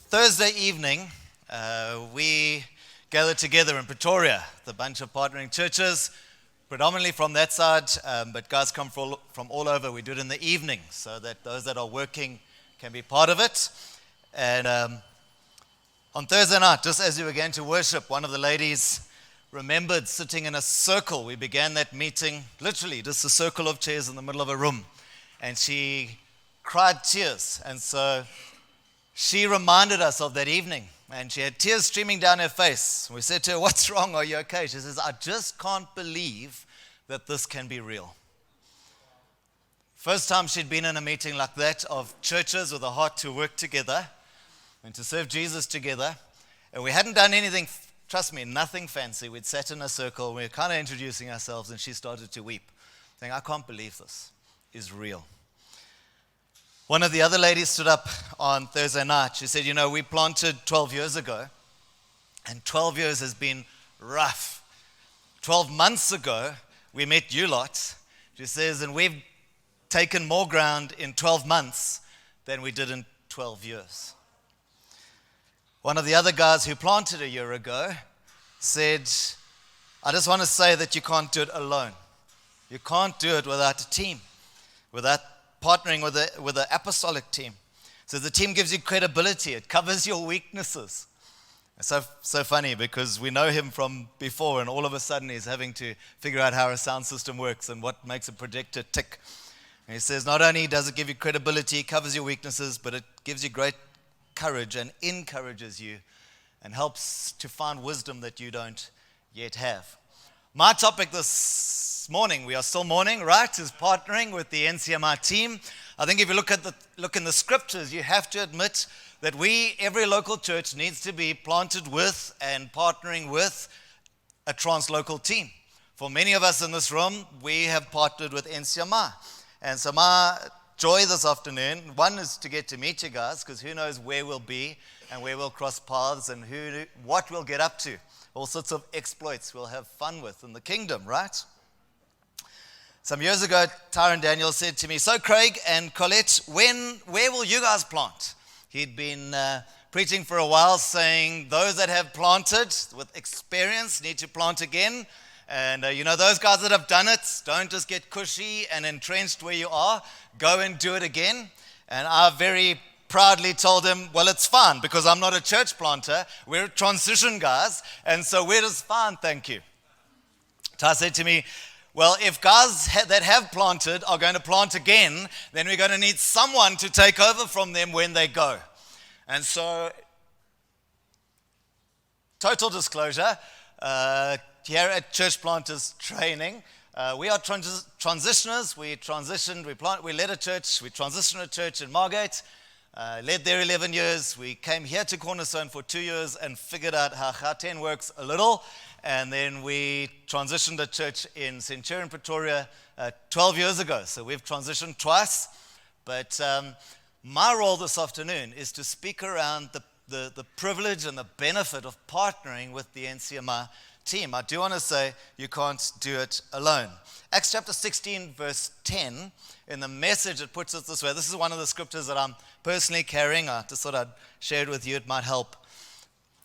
Thursday evening, we gathered together in Pretoria, the bunch of partnering churches, predominantly from that side, but guys come from all over. We do it in the evening so that those that are working can be part of it. And on Thursday night, just as we began to worship, one of the ladies remembered sitting in a circle. We began that meeting, literally just a circle of chairs in the middle of a room. And she cried tears. And so she reminded us of that evening, and she had tears streaming down her face. We said to her, "What's wrong? Are you okay?" She says, "I just can't believe that this can be real." First time she'd been in a meeting like that of churches with a heart to work together and to serve Jesus together. And we hadn't done anything, trust me, nothing fancy. We'd sat in a circle, we were kind of introducing ourselves, and she started to weep, saying, "I can't believe this is real." One of the other ladies stood up on Thursday night. She said, we planted 12 years ago, and 12 years has been rough. 12 months ago, we met you lot. She says, and we've taken more ground in 12 months than we did in 12 years. One of the other guys who planted a year ago said, "I just want to say that you can't do it alone. You can't do it without a team, without partnering with the apostolic team." So the team gives you credibility. It covers your weaknesses. It's so funny because we know him from before, and all of a sudden he's having to figure out how a sound system works and what makes a projector tick. And he says, not only does it give you credibility, it covers your weaknesses, but it gives you great courage and encourages you and helps to find wisdom that you don't yet have. My topic this morning, we are still mourning, right, is partnering with the NCMI team. I think if you look in the scriptures, you have to admit that every local church needs to be planted with and partnering with a translocal team. For many of us in this room, we have partnered with NCMI. And so my joy this afternoon, one is to get to meet you guys, because who knows where we'll be and where we'll cross paths and what we'll get up to. All sorts of exploits we'll have fun with in the kingdom, right? Some years ago, Tyron Daniel said to me, "So Craig and Colette, where will you guys plant?" He'd been preaching for a while saying those that have planted with experience need to plant again. And those guys that have done it, don't just get cushy and entrenched where you are. Go and do it again. And I very proudly told him, well, it's fine because I'm not a church planter. We're transition guys, and so we're just fine, thank you. Ty said to me, well, if guys that have planted are going to plant again, then we're going to need someone to take over from them when they go. And so, total disclosure, here at Church Planters Training, we are transitioners. We transitioned, we led a church, we transitioned a church in Margate, led there 11 years. We came here to Cornerstone for 2 years and figured out how Gauteng works a little. And then we transitioned a church in Centurion, Pretoria 12 years ago. So we've transitioned twice. But my role this afternoon is to speak around the privilege and the benefit of partnering with the NCMI team. I do want to say you can't do it alone. Acts chapter 16, verse 10, in the Message, it puts it this way. This is one of the scriptures that I'm personally carrying. I just thought I'd share it with you. It might help.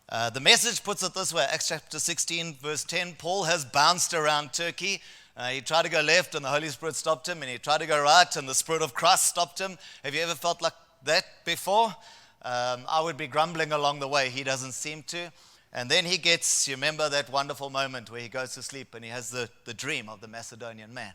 The Message puts it this way. Acts chapter 16, verse 10, Paul has bounced around Turkey. He tried to go left and the Holy Spirit stopped him, and he tried to go right and the Spirit of Christ stopped him. Have you ever felt like that before? I would be grumbling along the way. He doesn't seem to. And then you remember that wonderful moment where he goes to sleep and he has the dream of the Macedonian man.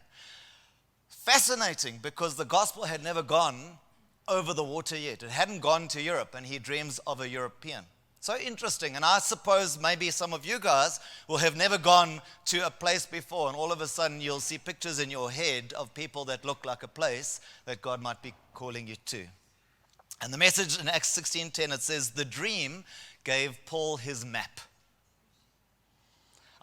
Fascinating, because the gospel had never gone over the water yet. It hadn't gone to Europe, and he dreams of a European. So interesting. And I suppose maybe some of you guys will have never gone to a place before, and all of a sudden you'll see pictures in your head of people that look like a place that God might be calling you to. And the Message in Acts 16:10, it says, the dream gave Paul his map.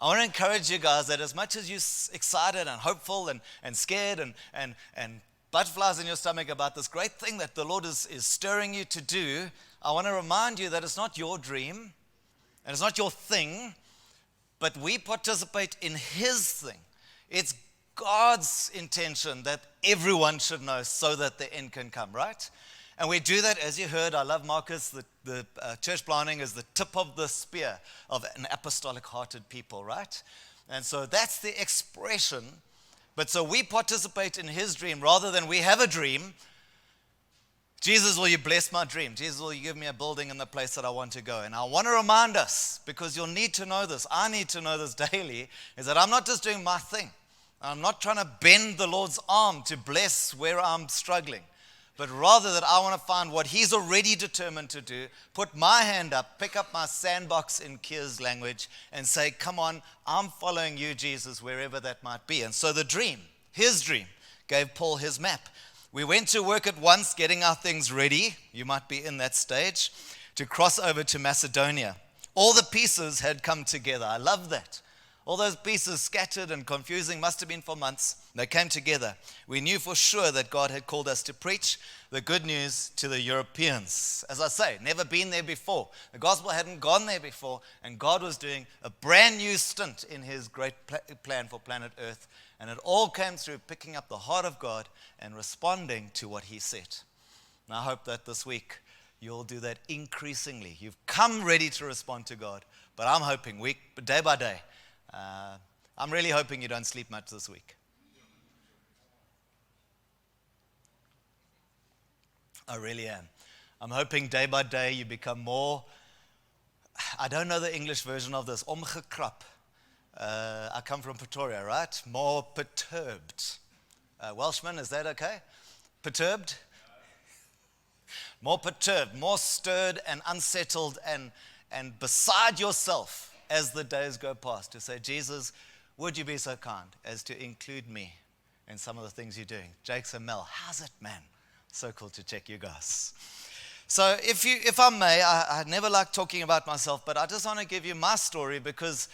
I want to encourage you guys that as much as you're excited and hopeful and scared and butterflies in your stomach about this great thing that the Lord is stirring you to do, I want to remind you that it's not your dream and it's not your thing, but we participate in His thing. It's God's intention that everyone should know so that the end can come, right? And we do that, as you heard. I love Marcus. The church planting is the tip of the spear of an apostolic-hearted people, right? And so that's the expression. But so we participate in his dream rather than we have a dream. Jesus, will you bless my dream? Jesus, will you give me a building in the place that I want to go? And I want to remind us, because you'll need to know this, I need to know this daily, is that I'm not just doing my thing. I'm not trying to bend the Lord's arm to bless where I'm struggling, but rather that I want to find what he's already determined to do, put my hand up, pick up my sandbox in Kier's language, and say, come on, I'm following you, Jesus, wherever that might be. And so the dream, his dream, gave Paul his map. We went to work at once getting our things ready. You might be in that stage to cross over to Macedonia. All the pieces had come together. I love that. All those pieces scattered and confusing must have been for months. They came together. We knew for sure that God had called us to preach the good news to the Europeans. As I say, never been there before. The gospel hadn't gone there before, and God was doing a brand new stint in his great plan for planet Earth. And it all came through picking up the heart of God and responding to what he said. And I hope that this week you'll do that increasingly. You've come ready to respond to God, but I'm hoping day by day, I'm really hoping you don't sleep much this week. I really am. I'm hoping day by day you become more, I don't know the English version of this, omgekrap. I come from Pretoria, right? More perturbed. Welshman, is that okay? Perturbed? More perturbed, more stirred and unsettled and beside yourself as the days go past, to say, Jesus, would you be so kind as to include me in some of the things you're doing? Jakes and Mel, how's it, man? So cool to check you guys. So if I may, I never like talking about myself, but I just want to give you my story because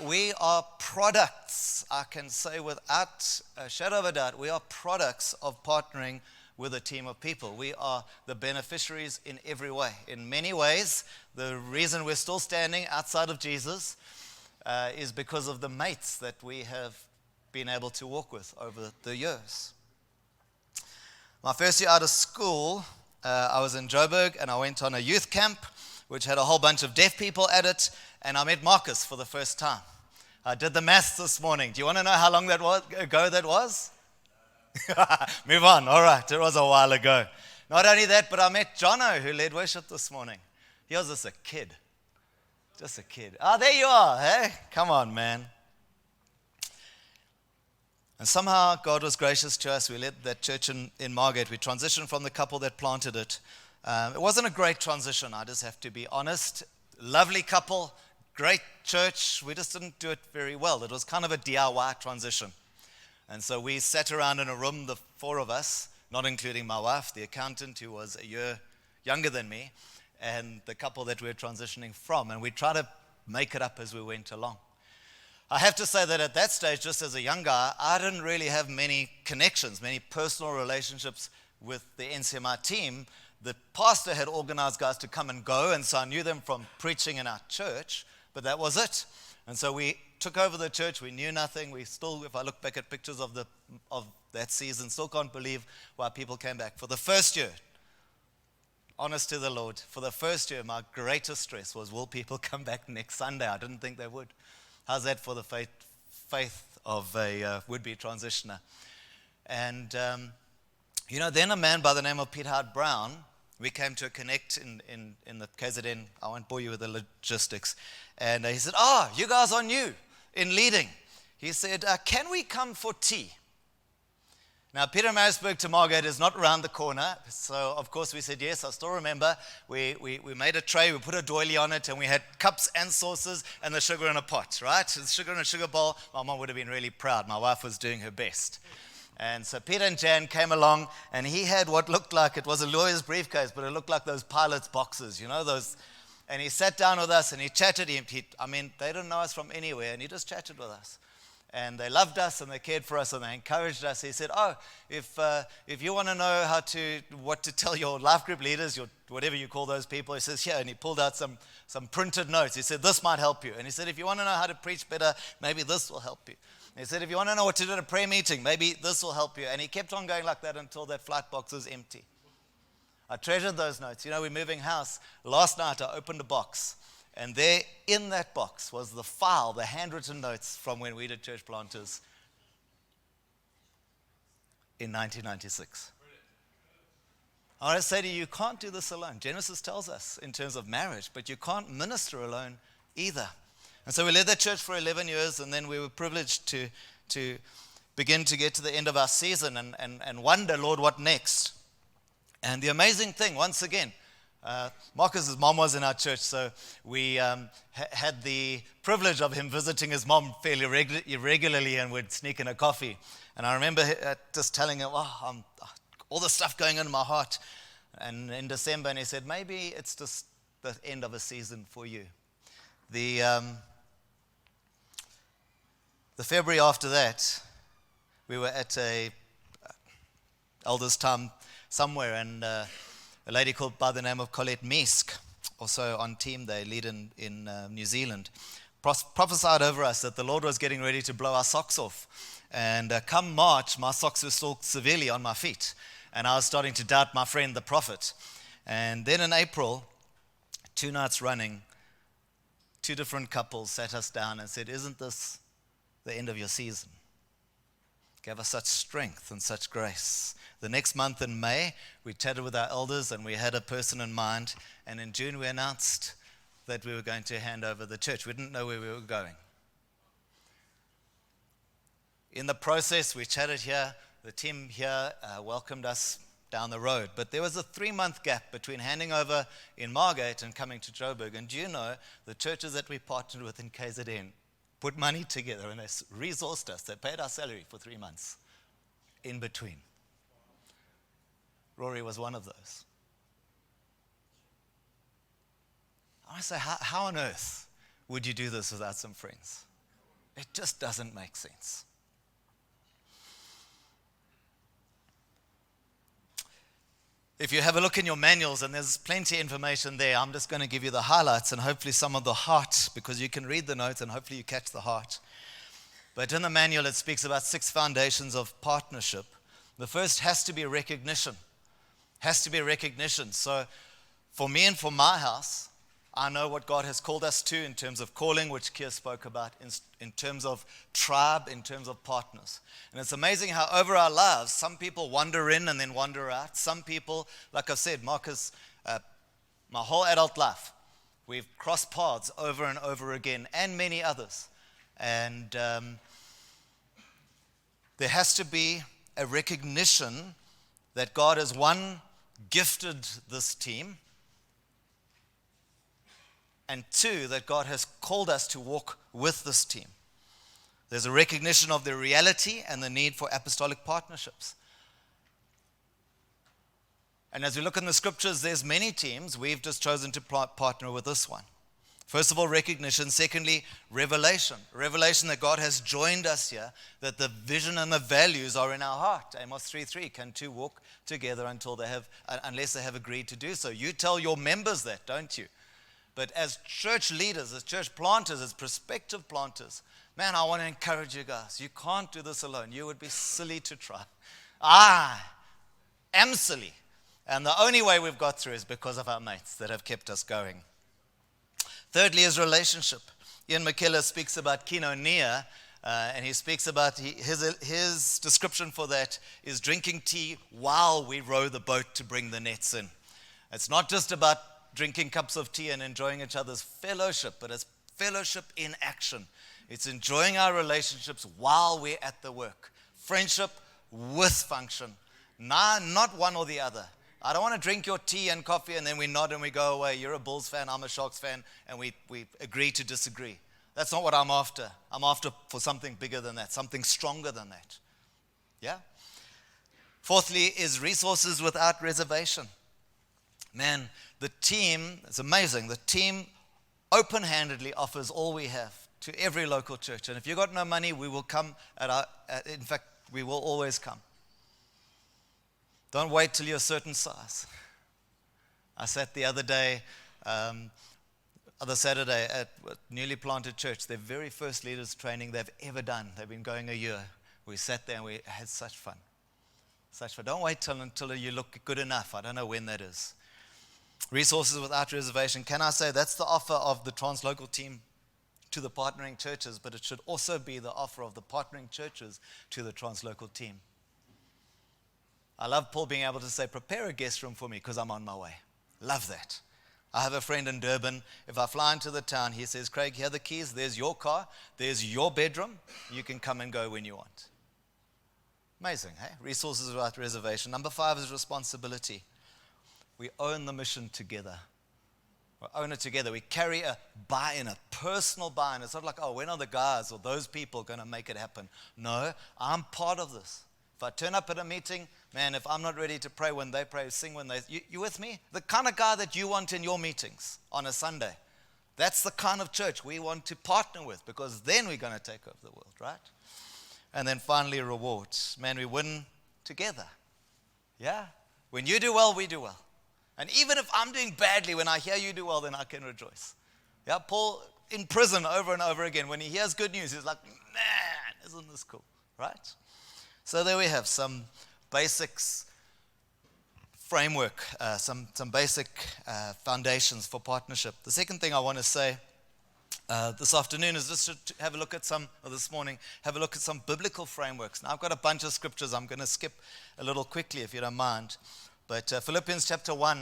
we are products. I can say without a shadow of a doubt, we are products of partnering with a team of people. We are the beneficiaries in every way. In many ways, the reason we're still standing outside of Jesus is because of the mates that we have been able to walk with over the years. My first year out of school, I was in Joburg and I went on a youth camp which had a whole bunch of deaf people at it, and I met Marcus for the first time. I did the maths this morning. Do you want to know how long ago that was? Move on. All right, it was a while ago. Not only that, but I met Jono, who led worship this morning. He was just a kid. Just a kid. Oh, there you are, hey? Come on, man. And somehow God was gracious to us. We led that church in Margate. We transitioned from the couple that planted it. It wasn't a great transition, I just have to be honest. Lovely couple, great church. We just didn't do it very well. It was kind of a DIY transition. And so we sat around in a room, the four of us, not including my wife, the accountant, who was a year younger than me, and the couple that we were transitioning from. And we tried to make it up as we went along. I have to say that at that stage, just as a young guy, I didn't really have many connections, many personal relationships with the NCMI team. The pastor had organized guys to come and go, and so I knew them from preaching in our church, but that was it. And so we took over the church. We knew nothing. We still, if I look back at pictures of that season, still can't believe why people came back. For the first year, honest to the Lord, for the first year, my greatest stress was, will people come back next Sunday? I didn't think they would. How's that for the faith of a would-be transitioner? And, then a man by the name of Peter Howard Brown, we came to a connect in the KZN. I won't bore you with the logistics. And he said, you guys are new in leading. He said, can we come for tea? Now, Pietermaritzburg to Margate is not around the corner. So, of course, we said yes. I still remember we made a tray, we put a doily on it, and we had cups and saucers and the sugar in a pot, right? The sugar in a sugar bowl. My mom would have been really proud. My wife was doing her best. And so Peter and Jan came along, and he had what looked like, it was a lawyer's briefcase, but it looked like those pilot's boxes, those. And he sat down with us, and he chatted. They didn't know us from anywhere, and he just chatted with us. And they loved us, and they cared for us, and they encouraged us. He said, if you want to know what to tell your life group leaders, your whatever you call those people, he says, here, and he pulled out some printed notes. He said, this might help you. And he said, if you want to know how to preach better, maybe this will help you. He said, if you want to know what to do at a prayer meeting, maybe this will help you. And he kept on going like that until that flight box was empty. I treasured those notes. You know, we're moving house. Last night I opened a box, and there in that box was the file, the handwritten notes from when we did Church Planters in 1996. I want to say to you, you can't do this alone. Genesis tells us in terms of marriage, but you can't minister alone either. And so we led that church for 11 years, and then we were privileged to begin to get to the end of our season and wonder, Lord, what next? And the amazing thing, once again, Marcus's mom was in our church, so we had the privilege of him visiting his mom fairly regularly and would sneak in a coffee. And I remember just telling him, all the stuff going on in my heart. And in December, and he said, maybe it's just the end of a season for you. The February after that, we were at a elders' time somewhere, and a lady called by the name of Colette Meesk, also on team, they lead in New Zealand, prophesied over us that the Lord was getting ready to blow our socks off. And come March, my socks were still severely on my feet. And I was starting to doubt my friend, the prophet. And then in April, 2 nights running, 2 different couples sat us down and said, isn't this the end of your season? Gave us such strength and such grace. The next month in May, we chatted with our elders and we had a person in mind. And in June, we announced that we were going to hand over the church. We didn't know where we were going. In the process, we chatted here. The team here welcomed us down the road. But there was a 3-month gap between handing over in Margate and coming to Joburg. And do you know, the churches that we partnered with in KZN put money together and they resourced us. They paid our salary for 3 months in between. Rory was one of those. I say, how on earth would you do this without some friends? It just doesn't make sense. If you have a look in your manuals, and there's plenty of information there, I'm just going to give you the highlights and hopefully some of the heart, because you can read the notes and hopefully you catch the heart. But in the manual, it speaks about 6 foundations of partnership. The first has to be recognition. Has to be recognition. So for me and for my house, I know what God has called us to in terms of calling, which Keir spoke about, in terms of tribe, in terms of partners. And it's amazing how over our lives, some people wander in and then wander out. Some people, like I said, Marcus, my whole adult life, we've crossed paths over and over again, and many others. And there has to be a recognition that God has, one, gifted this team, and 2, that God has called us to walk with this team. There's a recognition of the reality and the need for apostolic partnerships. And as we look in the scriptures, there's many teams. We've just chosen to partner with this one. First of all, recognition. Secondly, revelation. Revelation that God has joined us here, that the vision and the values are in our heart. Amos 3:3, can 2 walk together unless they have agreed to do so? You tell your members that, don't you? But as church leaders, as church planters, as prospective planters, man, I want to encourage you guys. You can't do this alone. You would be silly to try. I am silly. And the only way we've got through is because of our mates that have kept us going. Thirdly is relationship. Ian McKellar speaks about koinonia, and he speaks about his description for that is drinking tea while we row the boat to bring the nets in. It's not just about drinking cups of tea and enjoying each other's fellowship, but it's fellowship in action. It's enjoying our relationships while we're at the work. Friendship with function. Not one or the other. I don't want to drink your tea and coffee and then we nod and we go away. You're a Bulls fan, I'm a Sharks fan, and we agree to disagree. That's not what I'm after. I'm after for something bigger than that, something stronger than that. Yeah? Fourthly is resources without reservation. Man, the team, it's amazing, the team open-handedly offers all we have to every local church. And if you've got no money, we will come in fact, we will always come. Don't wait till you're a certain size. I sat the other day, other Saturday at a newly planted church, their very first leaders training they've ever done. They've been going a year. We sat there and we had such fun. Such for don't wait until you look good enough. I don't know when that is. Resources without reservation. Can I say that's the offer of the translocal team to the partnering churches, but it should also be the offer of the partnering churches to the translocal team. I love Paul being able to say, prepare a guest room for me because I'm on my way. Love that. I have a friend in Durban. If I fly into the town, he says, Craig, here are the keys. There's your car. There's your bedroom. You can come and go when you want. Amazing, hey? Resources without reservation. Number 5 is responsibility. We own the mission together. We own it together. We carry a buy-in, a personal buy-in. It's not like, oh, when are the guys or those people going to make it happen? No, I'm part of this. If I turn up at a meeting, man, if I'm not ready to pray when they pray, sing when they... You with me? The kind of guy that you want in your meetings on a Sunday. That's the kind of church we want to partner with, because then we're going to take over the world, right? And then finally, rewards. Man, we win together. Yeah? When you do well, we do well. And even if I'm doing badly, when I hear you do well, then I can rejoice. Yeah, Paul in prison over and over again, when he hears good news, he's like, man, isn't this cool, right? So there we have some basics, framework, some basic foundations for partnership. The second thing I want to say this afternoon is just to have a look at this morning, have a look at some biblical frameworks. Now I've got a bunch of scriptures. I'm going to skip a little quickly if you don't mind. But Philippians chapter 1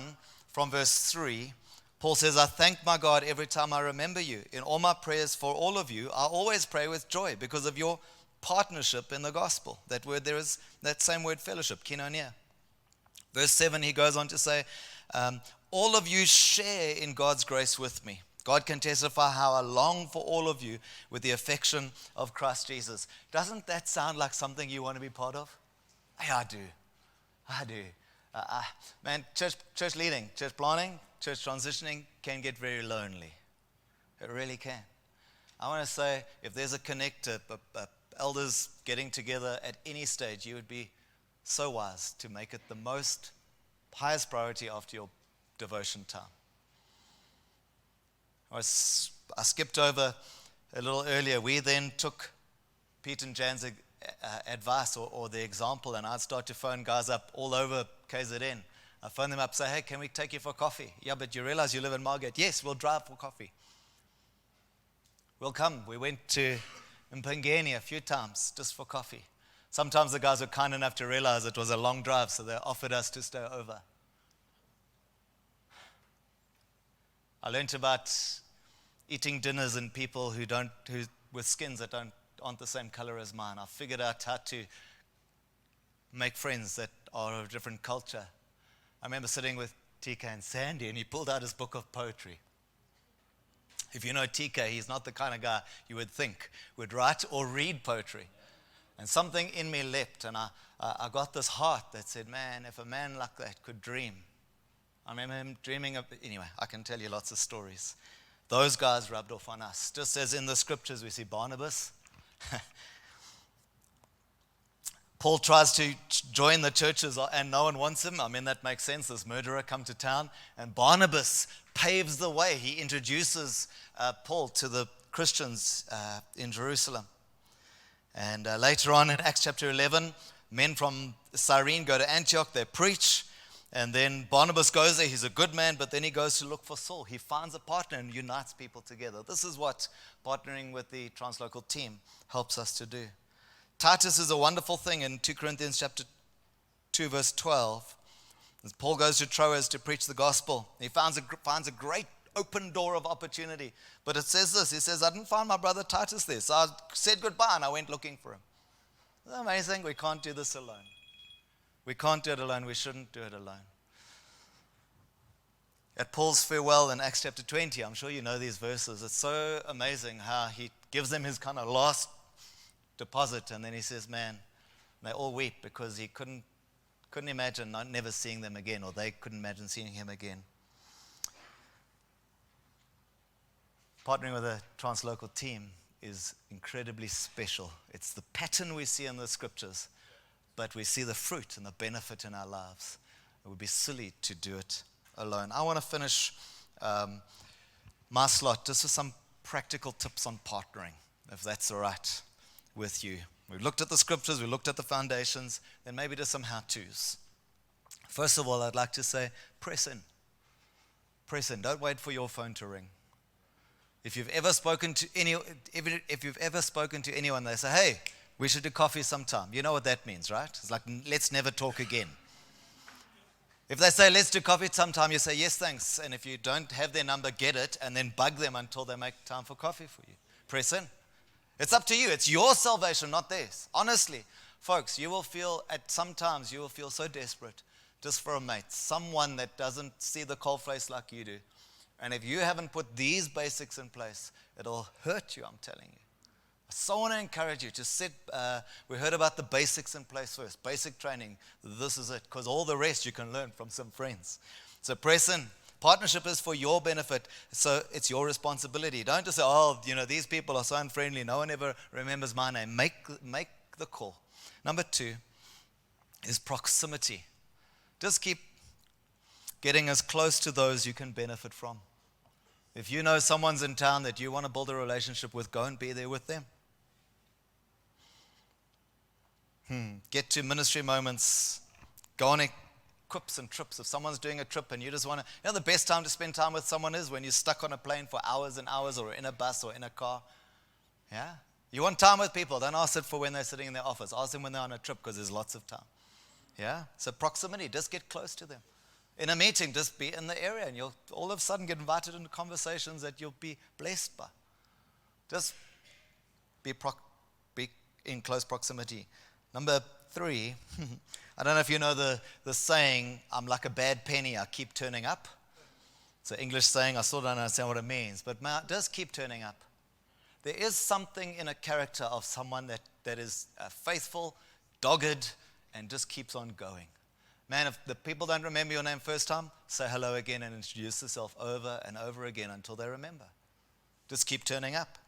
from verse 3, Paul says, I thank my God every time I remember you. In all my prayers for all of you, I always pray with joy because of your partnership in the gospel. That word there is that same word, fellowship, koinonia. Verse 7, he goes on to say, all of you share in God's grace with me. God can testify how I long for all of you with the affection of Christ Jesus. Doesn't that sound like something you want to be part of? Hey, I do. Man, church leading, church planning, church transitioning can get very lonely. It really can. I want to say, if there's a connector, elders getting together at any stage, you would be so wise to make it the highest priority after your devotion time. I skipped over a little earlier. We then took Pete and Jan's advice or the example, and I'd start to phone guys up all over KZN. I phone them up, say, hey, can we take you for coffee? Yeah, but you realize you live in Margate. Yes, we'll drive for coffee. We'll come. We went to Mpangeni a few times just for coffee. Sometimes the guys were kind enough to realize it was a long drive, so they offered us to stay over. I learned about eating dinners in people who with skins that aren't the same color as mine. I figured out how to make friends that are of a different culture. I remember sitting with TK and Sandy, and he pulled out his book of poetry. If you know TK, he's not the kind of guy you would think would write or read poetry. And something in me leapt, and I got this heart that said, man, if a man like that could dream. I remember him dreaming of, anyway, I can tell you lots of stories. Those guys rubbed off on us. Just as in the scriptures we see Barnabas. Paul tries to join the churches and no one wants him. I mean, that makes sense. This murderer come to town. And Barnabas paves the way. He introduces Paul to the Christians in Jerusalem. And later on in Acts chapter 11, men from Cyrene go to Antioch. They preach. And then Barnabas goes there. He's a good man, but then he goes to look for Saul. He finds a partner and unites people together. This is what partnering with the translocal team helps us to do. Titus is a wonderful thing in 2 Corinthians chapter 2, verse 12. As Paul goes to Troas to preach the gospel, he finds a great open door of opportunity. But it says this, he says, I didn't find my brother Titus there. So I said goodbye and I went looking for him. Isn't that amazing? We can't do this alone. We can't do it alone. We shouldn't do it alone. At Paul's farewell in Acts chapter 20, I'm sure you know these verses. It's so amazing how he gives them his kind of last deposit, and then he says, man, they all weep because he couldn't imagine never seeing them again, or they couldn't imagine seeing him again. Partnering with a translocal team is incredibly special. It's the pattern we see in the scriptures, but we see the fruit and the benefit in our lives. It would be silly to do it alone. I want to finish my slot just with some practical tips on partnering, if that's all right with you. We've looked at the scriptures, we looked at the foundations, then maybe just some how-tos. First of all, I'd like to say, press in. Press in. Don't wait for your phone to ring. If you've ever spoken to anyone, they say, hey, we should do coffee sometime. You know what that means, right? It's like, let's never talk again. If they say, let's do coffee sometime, you say, yes, thanks. And if you don't have their number, get it, and then bug them until they make time for coffee for you. Press in. It's up to you. It's your salvation, not theirs. Honestly, folks, sometimes you will feel so desperate just for a mate, someone that doesn't see the cold face like you do. And if you haven't put these basics in place, it'll hurt you, I'm telling you. I so want to encourage you to we heard about the basics in place first, basic training. This is it, because all the rest you can learn from some friends. So press in. Partnership is for your benefit, so it's your responsibility. Don't just say, these people are so unfriendly, no one ever remembers my name. Make the call. Number 2 is proximity. Just keep getting as close to those you can benefit from. If you know someone's in town that you want to build a relationship with, go and be there with them. Get to ministry moments. Go on quips and trips. If someone's doing a trip and you just want to, the best time to spend time with someone is when you're stuck on a plane for hours and hours, or in a bus or in a car. Yeah? You want time with people. Don't ask it for when they're sitting in their office. Ask them when they're on a trip, because there's lots of time. Yeah? So proximity, just get close to them. In a meeting, just be in the area, and you'll all of a sudden get invited into conversations that you'll be blessed by. Just be in close proximity. Number 3, I don't know if you know the saying, I'm like a bad penny, I keep turning up. It's an English saying, I still don't understand what it means, but just keep turning up. There is something in a character of someone that is faithful, dogged, and just keeps on going. Man, if the people don't remember your name first time, say hello again and introduce yourself over and over again until they remember. Just keep turning up.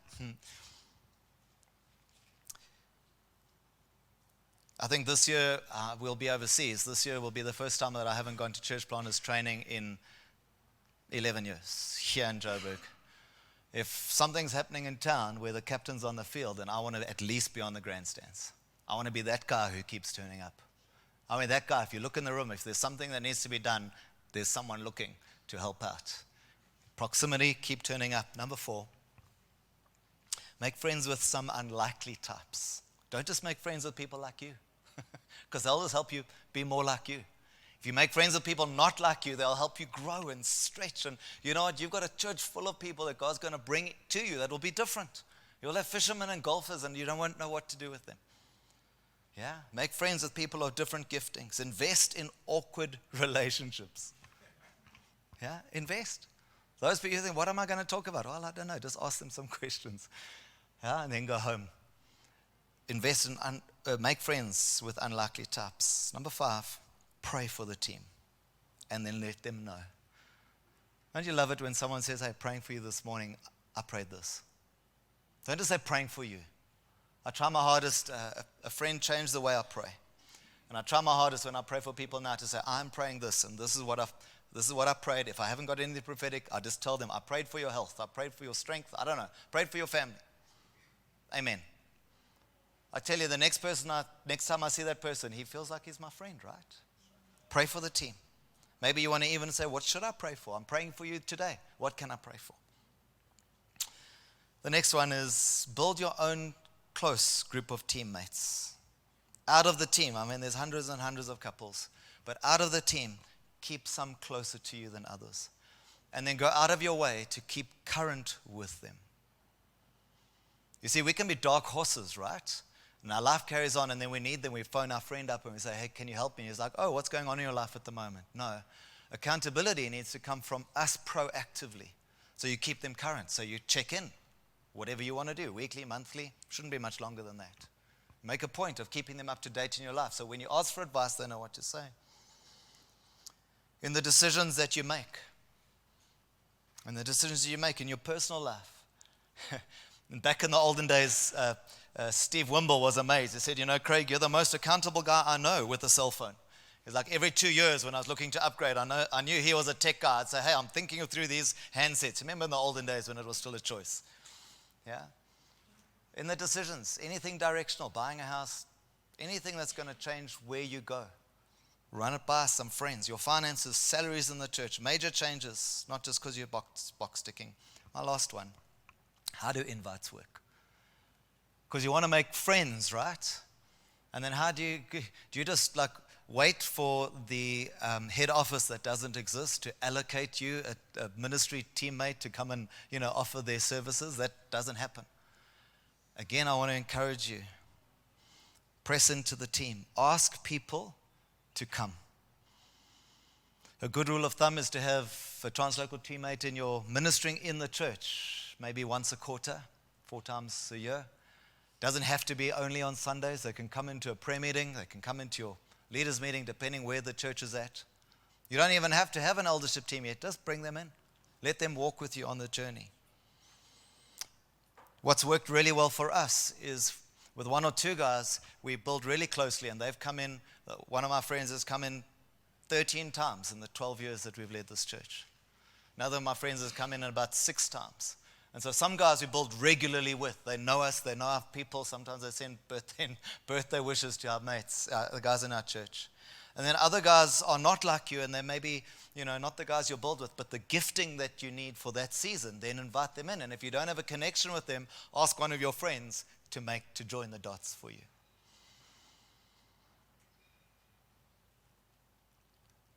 I think this year we'll be overseas. This year will be the first time that I haven't gone to church planters training in 11 years here in Joburg. If something's happening in town where the captain's on the field, then I want to at least be on the grandstands. I want to be that guy who keeps turning up. I mean, that guy, if you look in the room, if there's something that needs to be done, there's someone looking to help out. Proximity, keep turning up. Number 4, make friends with some unlikely types. Don't just make friends with people like you, because they'll just help you be more like you. If you make friends with people not like you, they'll help you grow and stretch. And you know what? You've got a church full of people that God's going to bring to you that will be different. You'll have fishermen and golfers, and you won't know what to do with them. Yeah, make friends with people of different giftings. Invest in awkward relationships. Yeah, invest. Those people you think, what am I going to talk about? Well, I don't know. Just ask them some questions. Yeah, and then go home. Invest in, make friends with unlikely types. Number 5, pray for the team, and then let them know. Don't you love it when someone says, hey, praying for you this morning, I prayed this. Don't just say praying for you. I try my hardest. A friend changed the way I pray. And I try my hardest when I pray for people now to say, I'm praying this, and this is what I prayed. If I haven't got anything prophetic, I just tell them, I prayed for your health. I prayed for your strength. I don't know. Prayed for your family. Amen. I tell you, the next time I see that person, he feels like he's my friend, right? Pray for the team. Maybe you want to even say, what should I pray for? I'm praying for you today. What can I pray for? The next one is build your own close group of teammates. Out of the team, I mean, there's hundreds and hundreds of couples, but out of the team, keep some closer to you than others. And then go out of your way to keep current with them. You see, we can be dark horses, right? And our life carries on, and then we need them. We phone our friend up and we say, hey, can you help me? He's like, oh, what's going on in your life at the moment? No. Accountability needs to come from us proactively. So you keep them current. So you check in. Whatever you want to do, weekly, monthly, shouldn't be much longer than that. Make a point of keeping them up to date in your life. So when you ask for advice, they know what to say. In the decisions that you make, in your personal life. And back in the olden days, Steve Wimble was amazed. He said, you know, Craig, you're the most accountable guy I know with a cell phone. He's like, every 2 years when I was looking to upgrade, I knew he was a tech guy. I'd say, hey, I'm thinking through these handsets. Remember in the olden days when it was still a choice? Yeah. In the decisions, anything directional, buying a house, anything that's going to change where you go. Run it by some friends. Your finances, salaries in the church, major changes, not just because you're box ticking. My last one, how do invites work? Because you want to make friends, right? And then how do you just like wait for the head office that doesn't exist to allocate you a ministry teammate to come and offer their services? That doesn't happen. Again, I want to encourage you. Press into the team. Ask people to come. A good rule of thumb is to have a translocal teammate in your ministering in the church, maybe once a quarter, 4 times a year. Doesn't have to be only on Sundays. They can come into a prayer meeting. They can come into your leaders meeting, depending where the church is at. You don't even have to have an eldership team yet. Just bring them in. Let them walk with you on the journey. What's worked really well for us is with 1 or 2 guys, we build really closely, and they've come in. One of my friends has come in 13 times in the 12 years that we've led this church. Another of my friends has come in about 6 times. And so some guys we build regularly with. They know us, they know our people. Sometimes they send birthday wishes to our mates, the guys in our church. And then other guys are not like you, and they may be, not the guys you'll build with, but the gifting that you need for that season. Then invite them in. And if you don't have a connection with them, ask one of your friends to join the dots for you.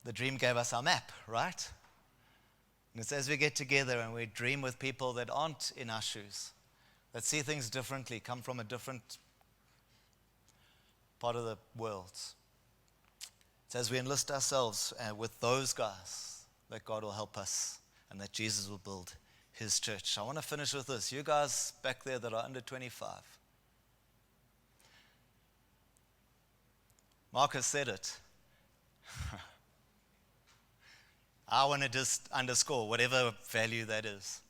The dream gave us our map, right? And it's as we get together and we dream with people that aren't in our shoes, that see things differently, come from a different part of the world. It's as we enlist ourselves with those guys that God will help us and that Jesus will build his church. I want to finish with this. You guys back there that are under 25. Marcus said it. I want to just underscore whatever value that is.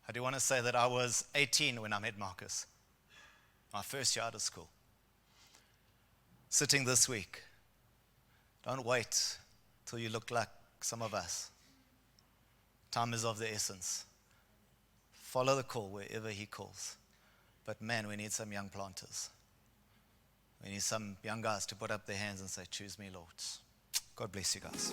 I do want to say that I was 18 when I met Marcus, my first year out of school. Sitting this week. Don't wait till you look like some of us. Time is of the essence. Follow the call wherever he calls. But man, we need some young planters. We need some young guys to put up their hands and say, choose me, Lord. God bless you guys.